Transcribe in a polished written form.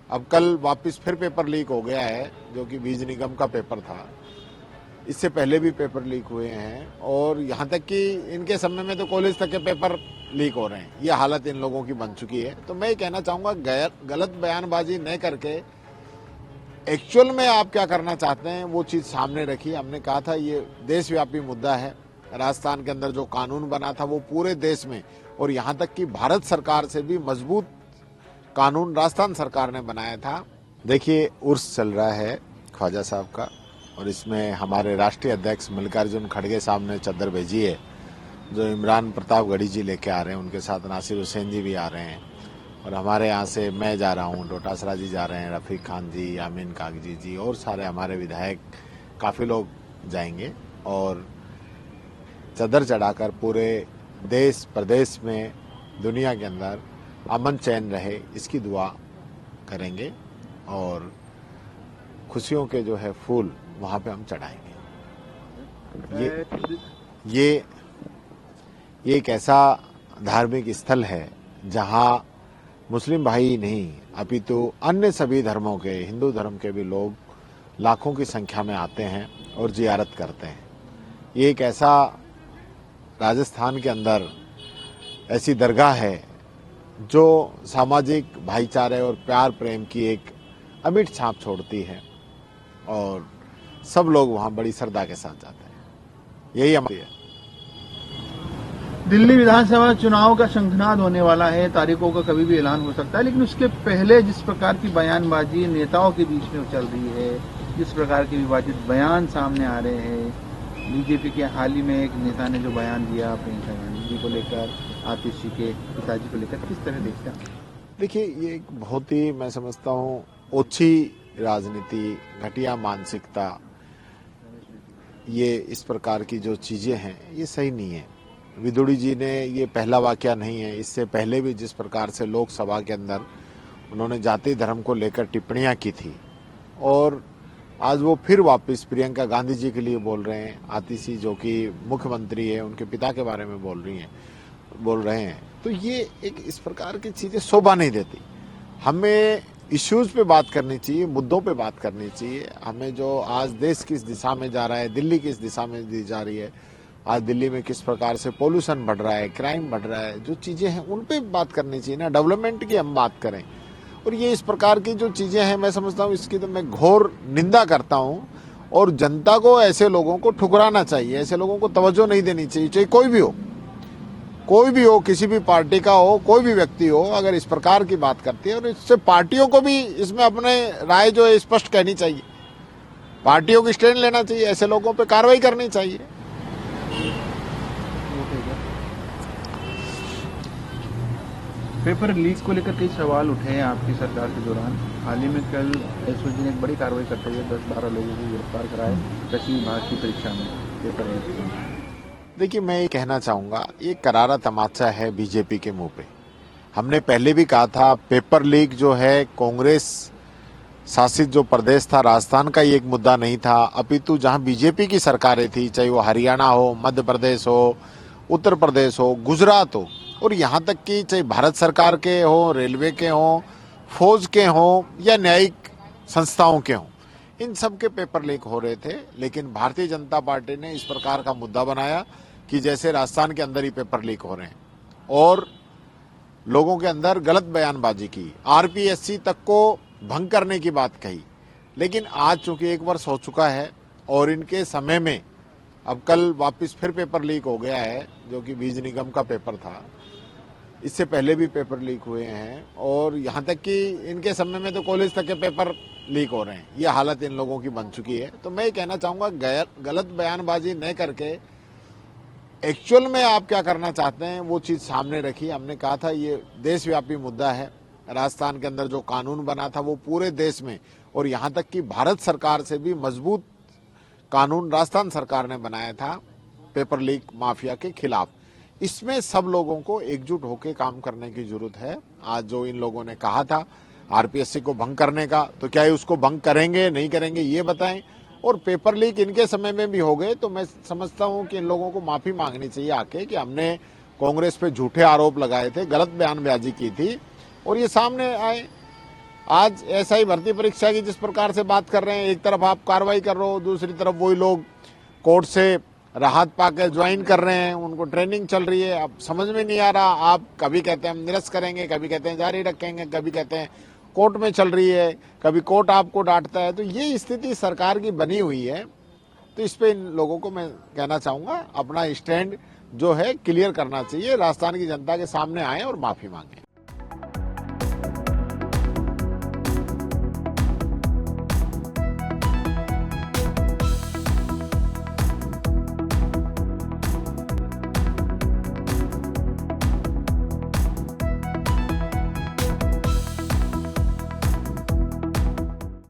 अब कल वापस फिर पेपर लीक हो गया है, जो कि बीज निगम का पेपर था। इससे पहले भी पेपर लीक हुए हैं और यहाँ तक कि इनके समय में तो कॉलेज तक के पेपर लीक हो रहे हैं। ये हालत इन लोगों की बन चुकी है। तो मैं ये कहना चाहूँगा, गलत बयानबाजी न करके एक्चुअल में आप क्या करना चाहते हैं वो चीज़ सामने रखी। हमने कहा था ये देशव्यापी मुद्दा है। राजस्थान के अंदर जो कानून बना था वो पूरे देश में, और यहाँ तक कि भारत सरकार से भी मजबूत कानून राजस्थान सरकार ने बनाया था। देखिए, उर्स चल रहा है ख्वाजा साहब का, और इसमें हमारे राष्ट्रीय अध्यक्ष मल्लिकार्जुन खड़गे साहब ने चद्दर भेजी है, जो इमरान प्रतापगढ़ी जी लेके आ रहे हैं। उनके साथ नासिर हुसैन जी भी आ रहे हैं, और हमारे यहाँ से मैं जा रहा हूँ, डोटासरा जी जा रहे हैं, रफीक खान जी, यामीन कागजी जी और सारे हमारे विधायक, काफ़ी लोग जाएंगे। और चद्दर चढ़ाकर पूरे देश प्रदेश में, दुनिया के अंदर अमन चैन रहे, इसकी दुआ करेंगे। और खुशियों के जो है फूल वहाँ पे हम चढ़ाएंगे। ये एक ऐसा धार्मिक स्थल है जहाँ मुस्लिम भाई नहीं अपितु अन्य सभी धर्मों के, हिंदू धर्म के भी लोग लाखों की संख्या में आते हैं और जियारत करते हैं। ये एक ऐसा राजस्थान के अंदर ऐसी दरगाह है जो सामाजिक भाईचारे और प्यार प्रेम की एक अमिट छाप छोड़ती है, और सब लोग वहाँ बड़ी श्रद्धा के साथ जाते हैं। यही हमारी है। दिल्ली विधानसभा चुनाव का शंखनाद होने वाला है, तारीखों का कभी भी ऐलान हो सकता है, लेकिन उसके पहले जिस प्रकार की बयानबाजी नेताओं के बीच में चल रही है, जिस प्रकार के विवादित बयान सामने आ रहे हैं, बीजेपी के हाल ही में एक नेता ने जो बयान दिया प्रियंका गांधी जी को लेकर, आतिश जी के पिताजी को लेकर, किस तरह देखते हैं? देखिए, ये एक बहुत ही, मैं समझता हूँ, ओछी राजनीति, घटिया मानसिकता, ये इस प्रकार की जो चीजें हैं ये सही नहीं है। विदुड़ी जी ने ये पहला वाकया नहीं है, इससे पहले भी जिस प्रकार से लोकसभा के अंदर उन्होंने जाति धर्म को लेकर टिप्पणियां की थी, और आज वो फिर वापस प्रियंका गांधी जी के लिए बोल रहे हैं। आतिशी जो कि मुख्यमंत्री है, उनके पिता के बारे में बोल रहे हैं। तो ये एक इस प्रकार की चीजें शोभा नहीं देती। हमें इश्यूज पे बात करनी चाहिए, मुद्दों पे बात करनी चाहिए। हमें जो आज देश किस दिशा में जा रहा है, दिल्ली किस दिशा में जा रही है, आज दिल्ली में किस प्रकार से पोल्यूशन बढ़ रहा है, क्राइम बढ़ रहा है, जो चीजें हैं उन पे बात करनी चाहिए ना, डेवलपमेंट की हम बात करें। और ये इस प्रकार की जो चीजें हैं, मैं समझता हूँ इसकी तो मैं घोर निंदा करता हूँ, और जनता को ऐसे लोगों को ठुकराना चाहिए, ऐसे लोगों को तवज्जो नहीं देनी चाहिए। चाहे कोई भी हो, किसी भी पार्टी का हो, कोई भी व्यक्ति हो, अगर इस प्रकार की बात करती है, और इससे पार्टियों को भी इसमें अपने राय जो है स्पष्ट कहनी चाहिए, पार्टियों की स्टैंड लेना चाहिए, ऐसे लोगों पे कार्रवाई करनी चाहिए। पेपर लीक को लेकर कई सवाल उठे हैं आपकी सरकार के दौरान। हाल ही में कल एसओजी ने एक बड़ी कार्रवाई करते हुए 10-12 लोगों को गिरफ्तार कराए कृषि विभाग की परीक्षा में पेपर लीक। देखिए, मैं ये कहना चाहूँगा, ये करारा तमाचा है बीजेपी के मुंह पे। हमने पहले भी कहा था, पेपर लीक जो है कांग्रेस शासित जो प्रदेश था राजस्थान का, ये एक मुद्दा नहीं था, अपितु जहाँ बीजेपी की सरकारें थी, चाहे वो हरियाणा हो, मध्य प्रदेश हो, उत्तर प्रदेश हो, गुजरात हो, और यहाँ तक कि चाहे भारत सरकार के हो, रेलवे के हो, फौज के हो, या न्यायिक संस्थाओं के हों, इन सब के पेपर लीक हो रहे थे। लेकिन भारतीय जनता पार्टी ने इस प्रकार का मुद्दा बनाया कि जैसे राजस्थान के अंदर ही पेपर लीक हो रहे हैं, और लोगों के अंदर गलत बयानबाजी की, आरपीएससी तक को भंग करने की बात कही। लेकिन आज चूंकि 1 वर्ष हो चुका है, और इनके समय में अब कल वापस फिर पेपर लीक हो गया है, जो कि बीज निगम का पेपर था। इससे पहले भी पेपर लीक हुए हैं, और यहाँ तक कि इनके समय में तो कॉलेज तक के पेपर लीक हो रहे हैं। ये हालत इन लोगों की बन चुकी है। तो मैं ये कहना चाहूँगा, गलत बयानबाजी न करके एक्चुअल में आप क्या करना चाहते हैं वो चीज़ सामने रखी। हमने कहा था ये देशव्यापी मुद्दा है। राजस्थान के अंदर जो कानून बना था वो पूरे देश में, और यहाँ तक कि भारत सरकार से भी मजबूत कानून राजस्थान सरकार ने बनाया था पेपर लीक माफिया के खिलाफ। इसमें सब लोगों को एकजुट होकर काम करने की जरूरत है। आज जो इन लोगों ने कहा था आरपीएससी को भंग करने का, तो क्या ये उसको भंग करेंगे नहीं करेंगे ये बताएं। और पेपर लीक इनके समय में भी हो गए, तो मैं समझता हूं कि इन लोगों को माफी मांगनी चाहिए आके कि हमने कांग्रेस पे झूठे आरोप लगाए थे, गलत बयानबाजी की थी, और ये सामने आए। आज एसआई भर्ती परीक्षा की जिस प्रकार से बात कर रहे हैं, एक तरफ आप कार्रवाई कर रहे हो, दूसरी तरफ वही लोग कोर्ट से राहत पाकर ज्वाइन कर रहे हैं, उनको ट्रेनिंग चल रही है। अब समझ में नहीं आ रहा, आप कभी कहते हैं हम निरस्त करेंगे, कभी कहते हैं जारी रखेंगे, कभी कहते हैं कोर्ट में चल रही है, कभी कोर्ट आपको डांटता है। तो ये स्थिति सरकार की बनी हुई है। तो इस पे इन लोगों को मैं कहना चाहूंगा, अपना स्टैंड जो है क्लियर करना चाहिए, राजस्थान की जनता के सामने आए और माफी मांगे।